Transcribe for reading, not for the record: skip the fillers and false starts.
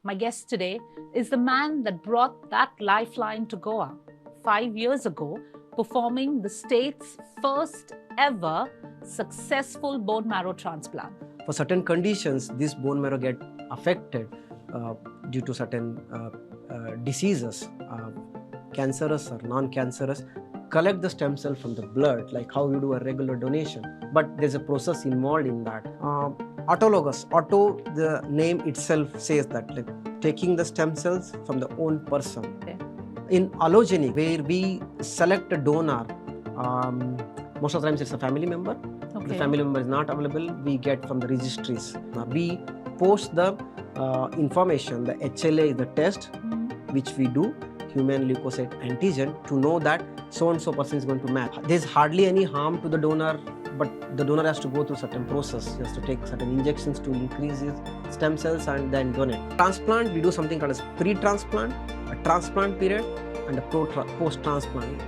My guest today is the man that brought that lifeline to Goa 5 years ago, performing the state's first ever successful bone marrow transplant. For certain conditions, this bone marrow get affected due to certain diseases, cancerous or non-cancerous. Collect the stem cell from the blood, like how you do a regular donation, but there's a process involved in that. Autologous, the name itself says that, like taking the stem cells from the own person. Okay. In allogenic, where we select a donor, most of the times it's a family member. Okay. The family member is not available, we get from the registries. We post the information, the HLA is the test which we do, human leukocyte antigen, to know that so-and-so person is going to match. There's hardly any harm to the donor, but the donor has to go through certain process. He has to take certain injections to increase his stem cells and then donate. Transplant, we do something called as pre-transplant, a transplant period, and a post-transplant.